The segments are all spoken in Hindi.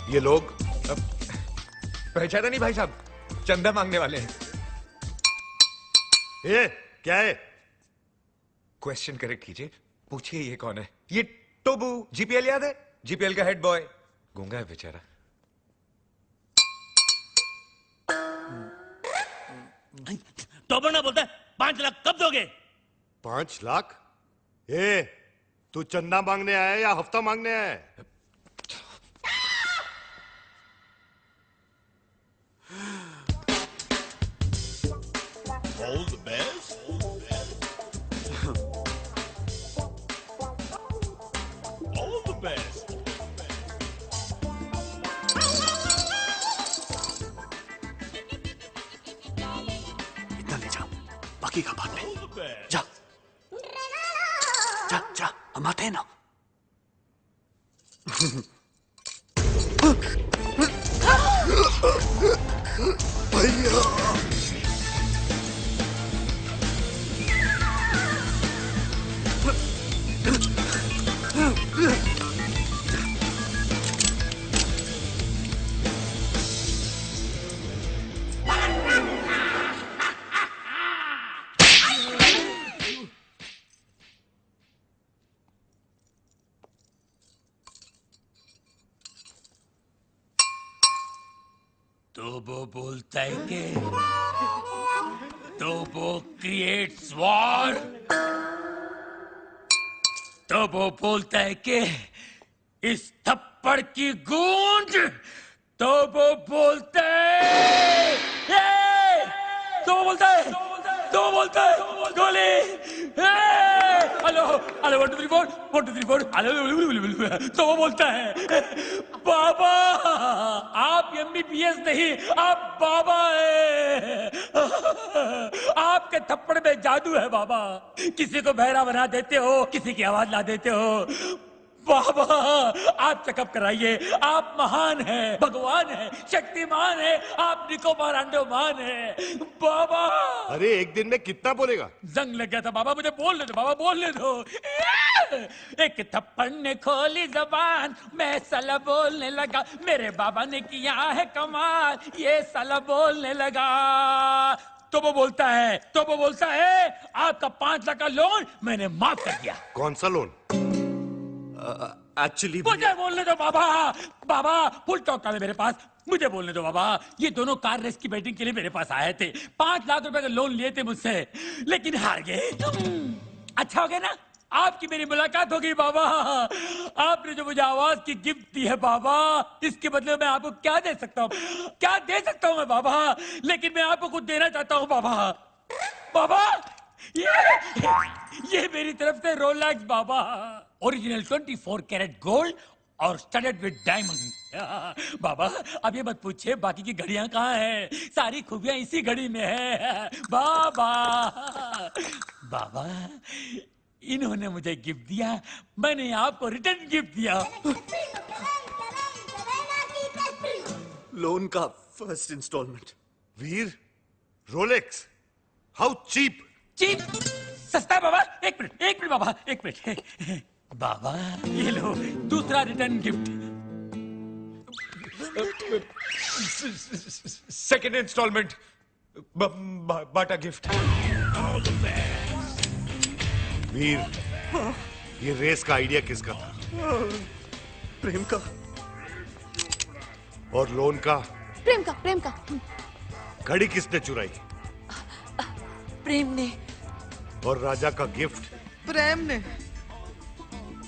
ये लोग पहचाना नहीं भाई साहब, चंदा मांगने वाले हैं। ये क्या है? क्वेश्चन करेक्ट कीजिए, पूछिए ये कौन है? ये टोबू, जीपीएल याद है? जीपीएल का हेड बॉय, गूंगा है बेचारा। टोबू ना बोलता है 5 लाख कब दोगे? 5 लाख? ए, तू चंदा मांगने आया है या हफ्ता मांगने आया है? All the best. All the best. इतना ले जा, बाकी का बाद में। All the best. जा जा जा, हम आते हैं ना। भैया तो वो बोलता है कि तो वो क्रिएट्स वॉर। तो वो बोलता है कि इस थप्पड़ की गूंज। तो वो बोलता है तो वो बोलता है तो वो बोलता है गोली। Hello hello 1 2 3 4 1 2 3 4 hello. तो वो बोलता है बाबा आप एमबीबीएस नहीं, आप बाबा है। आपके थप्पड़ में जादू है बाबा। किसी को बहरा बना देते हो, किसी की आवाज ला देते हो। बाबा आप चेकअप कराइए, आप महान हैं, भगवान हैं, शक्तिमान हैं, आप निकोबार अंडोमान हैं बाबा। अरे एक दिन में कितना बोलेगा? जंग लग गया था बाबा, मुझे बोलने दो बाबा, बोलने दो। एक थप्पड़ ने खोली जबान, मैं साला बोलने लगा। मेरे बाबा ने किया है कमाल, ये साला बोलने लगा। तो वो बोलता है आपका 5 लाख का लोन मैंने माफ कर दिया। कौन सा लोन? एक्चुअली मुझे बोलने दो बाबा। बाबा फुल टॉक है मेरे पास, मुझे बोलने दो बाबा। ये दोनों कार रेस की बैटिंग के लिए मेरे पास आए थे। 5 लाख रुपए का लोन लिए थे मुझसे, लेकिन हार गए। अच्छा हो गया ना, आपकी मेरी मुलाकात हो गई बाबा। आपने जो मुझे आवाज की गिफ्ट दी है बाबा, इसके बदले में आपको क्या दे सकता हूँ? क्या दे सकता हूँ मैं बाबा? लेकिन मैं आपको कुछ देना चाहता हूँ बाबा। बाबा ये मेरी तरफ से रोलेक्स बाबा, ओरिजिनल 24 कैरेट गोल्ड और स्टडेड विद डायमंड। बाबा अब ये मत पूछिए बाकी की घड़ियां कहाँ हैं, सारी खूबियां इसी घड़ी में है बाबा। बाबा इन्होंने मुझे गिफ्ट दिया, मैंने आपको रिटर्न गिफ्ट दिया। लोन का first instalment. Veer, Rolex, how cheap. Cheap सस्ता है बाबा। एक मिनट बाबा, एक मिनट। बाबा ये लो दूसरा रिटर्न गिफ्ट। सेकेंड इंस्टॉलमेंट, बाटा गिफ्ट। वीर, ये रेस का आइडिया किसका था? प्रेम का। और लोन का? प्रेम का। घड़ी किसने चुराई? प्रेम ने। और राजा का गिफ्ट? प्रेम ने।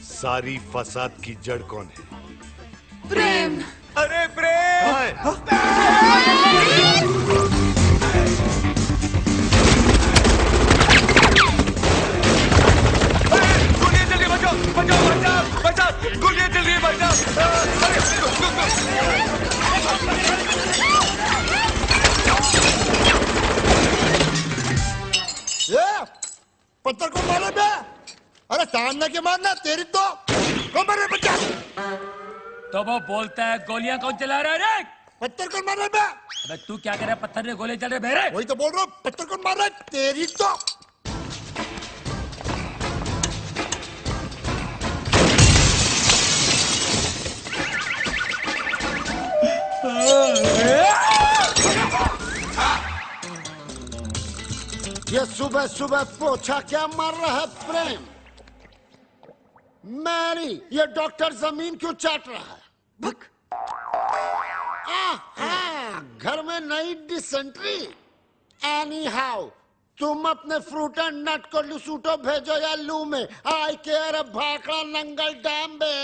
सारी फसाद की जड़ कौन है? प्रेम। अरे प्रेम! गोलियां चल रही, बचाओ! गोलियां चल रही है, पत्थर को मारे बे। अरे सामने के मारना तेरी तो को मारे बच्चा। तो वो बोलता है गोलियां कौन चला रहा है रे? पत्थर को मारे बे। अबे तू क्या कर रहा है? पत्थर ने गोले चल रहे बेरे। वही तो बोल रहा हूँ, पत्थर को मार रहा है तेरी तो। ये सुबह सुबह पोछा क्या मार रहा है प्रेम? मैरी, ये डॉक्टर जमीन क्यों चाट रहा है? घर में नई डिसेंट्री। एनी हाउ, तुम अपने फ्रूट एंड नट को लुसूटो भेजो या लू में। आई केयर भाखड़ा नंगल डैम बे।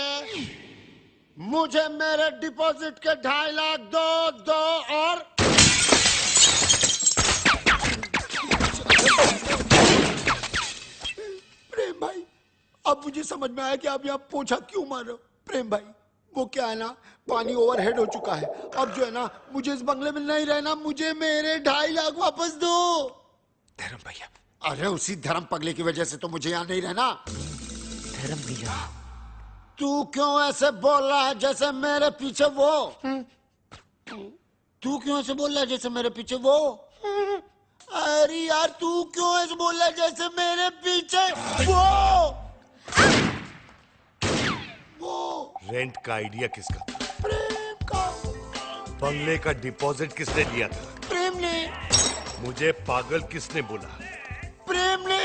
मुझे मेरे डिपॉजिट के 2.5 लाख दो और प्रेम भाई, अब मुझे समझ में आया कि आप यहाँ पोछा क्यों मार रहे हो। प्रेम भाई, वो क्या है ना, पानी ओवरहेड हो चुका है। अब जो है ना, मुझे इस बंगले में नहीं रहना। मुझे मेरे 2.5 लाख वापस दो। धर्म भैया। अरे उसी धर्म पगले की वजह से तो मुझे यहाँ नहीं रहना। धर्म भैया, तू क्यों ऐसे बोल रहा है जैसे मेरे पीछे वो? तू क्यों ऐसे बोल रहा है जैसे मेरे पीछे वो? अरे यार, तू क्यों ऐसे बोल रहा है जैसे मेरे पीछे वो? रेंट का आइडिया किसका था? प्रेम का। बंगले का डिपॉजिट किसने दिया था? प्रेम ने। मुझे पागल किसने बोला? प्रेम ने।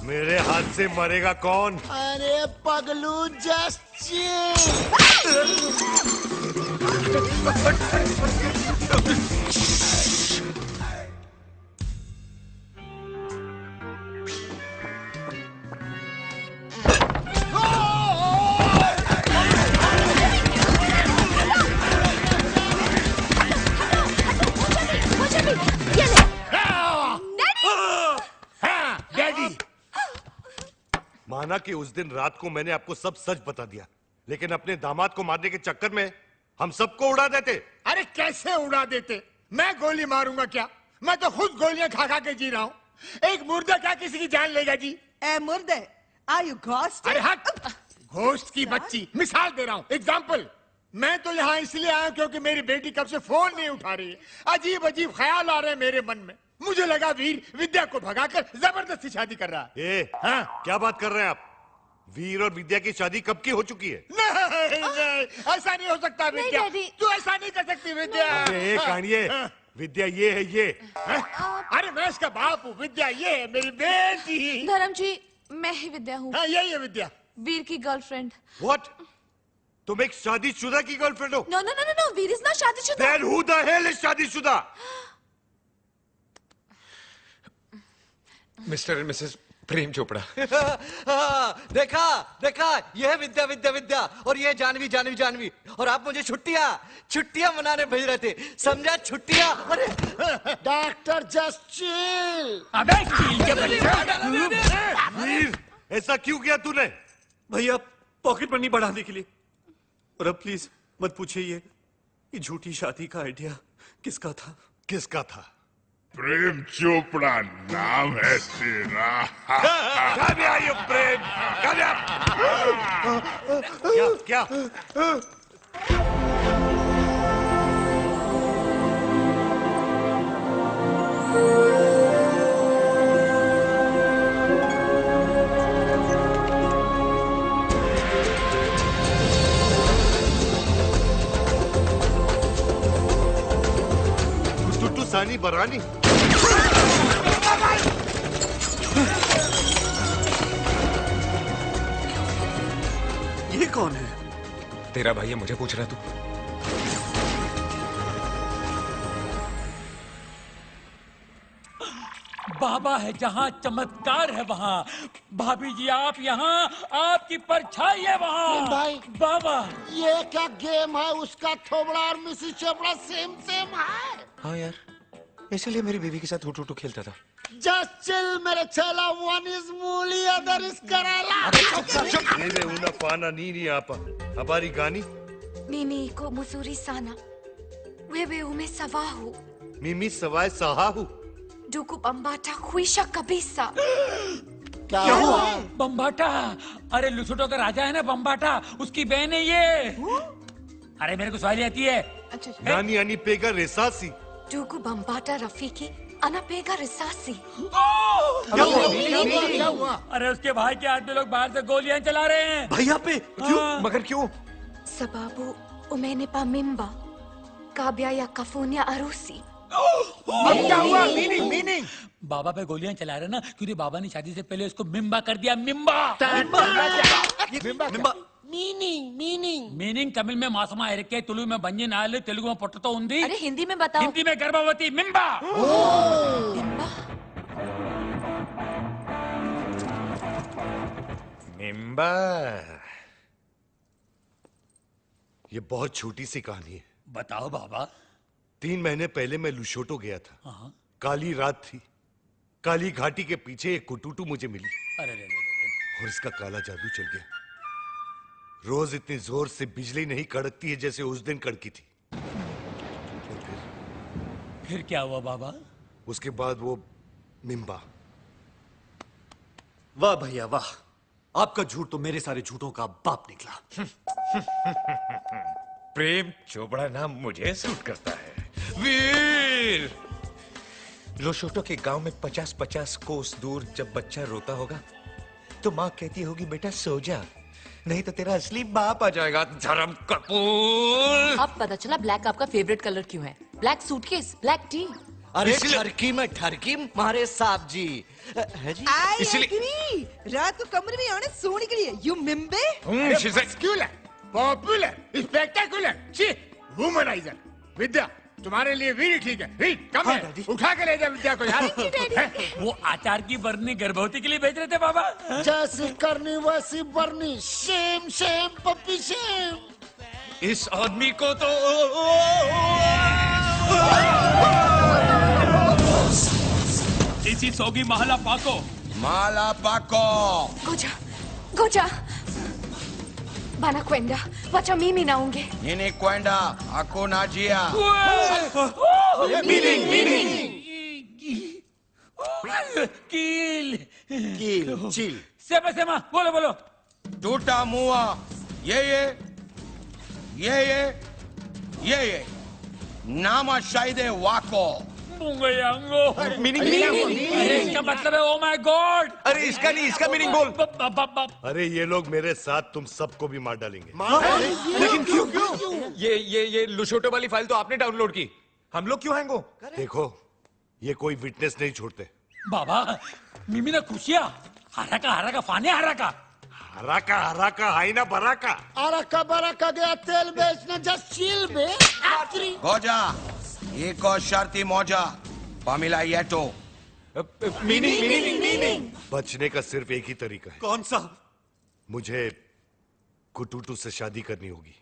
मेरे हाथ से मरेगा कौन? अरे पगलू, जस्ट माना कि उस दिन रात को मैंने आपको सब सच बता दिया, लेकिन अपने दामाद को मारने के चक्कर में हम सबको उड़ा देते। अरे कैसे उड़ा देते? मैं गोली मारूंगा क्या? मैं तो खुद गोलियां खा खा के जी रहा हूँ। एक मुर्दा क्या किसी की जान लेगा जी? ए मुर्दे, आर यू घोस्ट? अरे हट! घोस्ट की बच्ची, मिसाल दे रहा हूँ, एग्जाम्पल। मैं तो यहाँ इसलिए आया क्योंकि मेरी बेटी कब से फोन नहीं उठा रही है। अजीब अजीब ख्याल आ रहे हैं मेरे मन में। मुझे लगा वीर विद्या को भगाकर जबरदस्ती शादी कर रहा है। हाँ? क्या बात कर रहे हैं आप? वीर और विद्या की शादी कब की हो चुकी है? नहीं, ऐसा नहीं हो सकता विद्या। तू ऐसा नहीं कर सकती विद्या। विद्या ये है ये। अरे मैं इसका बाप हूँ, विद्या ये है मेरी बेटी। धर्म जी, मैं ही विद्या हूँ। हाँ, यही है विद्या, वीर की गर्लफ्रेंड। What? तुम एक शादीशुदा की गर्लफ्रेंड हो? No no no no, Veer is not शादीशुदा। Then who the hell is शादीशुदा? Mr and Mrs Prem Chopra. देखा देखा, ये है विद्या विद्या विद्या, और ये जानवी जानवी जानवी। और आप मुझे छुट्टियां मनाने भेज रहे थे, समझा? छुट्टियां। अरे डॉक्टर, जस्ट चिल। अबे चील के बच्चा! वीर, ऐसा क्यों किया तूने? भैया, पॉकेट मनी बढ़ाने के लिए। और अब प्लीज मत पूछिए ये झूठी शादी का आइडिया किसका था? किसका था? प्रेम चोपड़ा नाम है तेरा। Come here, you Prem. Come here। क्या? टुट्टू सानी बरानी। ये कौन है? तेरा भाई है, मुझे पूछ रहा तू? बाबा है जहाँ, चमत्कार है वहाँ। भाभी जी आप यहाँ, आपकी परछाई है वहाँ। भाई, बाबा, ये क्या गेम है? उसका थोबड़ा और मिसेस चोपड़ा सेम सेम है। हाँ यार, इसीलिए मेरी बीवी के साथ हुटू खेलता था। जस्ट चिल मेरे चेला। वन इज मूली, अदर इज करेला। Nene una pana nini apa. Habari gani? Mimi ko muzuri sana. Wewe umesahau. Mimi sawai sahahu. Duku bambata huisha kabisa. क्या हुआ? बम्बाटा। अरे लुसुटो का राजा है ना बम्बाटा, उसकी बहन है ये। अरे मेरे को सवाल आती है। अच्छा अच्छा। Nani ani pega resasi. Duku bambata Rafiki, ana pega risasi. क्या हुआ? अरे उसके भाई के आदमी लोग बाहर से गोलियां चला रहे हैं। भैया पे? क्यों? मगर क्यों? Sababu umenipa mimba. Kabla ya kufanya harusi. अब क्या हुआ? मीनिंग मीनिंग बाबा पे गोलियां चला रहे ना, क्योंकि बाबा ने शादी से पहले उसको मिम्बा कर दिया। मिम्बा मीनिंग मीनिंग मीनिंग तमिल में मासमा इरके, तुलु में बंजिन आयल, तेलुगु में पोटतो उंदी, अरे हिंदी में बताओ। हिंदी में गर्भवती। मिम्बा। मिम्बा। ये बहुत छोटी सी कहानी है। बताओ बाबा। 3 महीने पहले मैं लुशोटो गया था। काली रात थी। काली घाटी के पीछे एक कुटुटू मुझे मिली अरे रे रे रे। और इसका काला जादू चल गया। रोज इतनी जोर से बिजली नहीं कड़कती है जैसे उस दिन कड़की थी। फिर क्या हुआ बाबा? उसके बाद वो मिम्बा। वाह भैया वाह, आपका झूठ तो मेरे सारे झूठों का बाप निकला। प्रेम चोपड़ा नाम मुझे सूट करता है। वीर, लोशोटो के गांव में 50-50 कोस दूर जब बच्चा रोता होगा तो माँ कहती होगी बेटा सो जा, नहीं तो तेरा असली बाप आ जाएगा। धर्म कपूर। अब पता चला ब्लैक आपका फेवरेट कलर क्यों है। Black suitcase, black T. अरे ठरकी में ठरकी मारे साहब जी है जी। इसलिए रात को कमरे में आने सोने के लिए यू मिम्बे। Muscular, popular, spectacular, womaniser. Vidya तुम्हारे लिए वीर ठीक है। वीर कम है, उठा के ले जा विद्या को यार। वो आचार की बरनी गर्भवती के लिए भेज रहे थे बाबा। जैसी करनी वैसी बरनी। Shame shame puppy shame. इस आदमी को तो इसी सोगी महला पाको। माला पाको Goja, Goja. Bana kwenda, wacha mimi naonge. nini kwenda hakuna njia. कील Kill, chill. सेमा सेमा बोलो बोलो। tutamua yeye nama shahide wako. मुंगे यांगो। मीनिंग अरे इसका मतलब है ओ माय गॉड। अरे इसका नहीं, इसका मीनिंग बोल। अरे ये लोग मेरे साथ तुम सबको भी मार डालेंगे। लेकिन क्यों? ये लुशोटो वाली फाइल तो आपने डाउनलोड की, हम लोग क्यों हैंग हो? देखो ये कोई विटनेस नहीं छोड़ते। बाबा मिमी ने खुशिया हरा का फाने हरा हरा का हाई ना भरा का। अरका बरका गया तेल बेचने। जस्ट चिल बे। goja iko sharti moja pamila yeto. Meaning बचने का सिर्फ एक ही तरीका है। कौन सा? मुझे कुटुटू से शादी करनी होगी।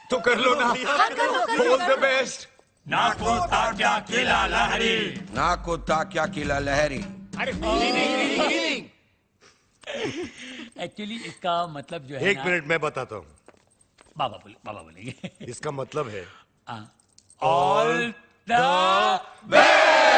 तो कर लो ना। All the best. नाको ताक्या किला लहरी। naku takya kila lahari. Actually इसका मतलब जो है एक मिनट मैं बताता हूँ। बाबा बोलेंगे। इसका मतलब है ऑल द बेस्ट।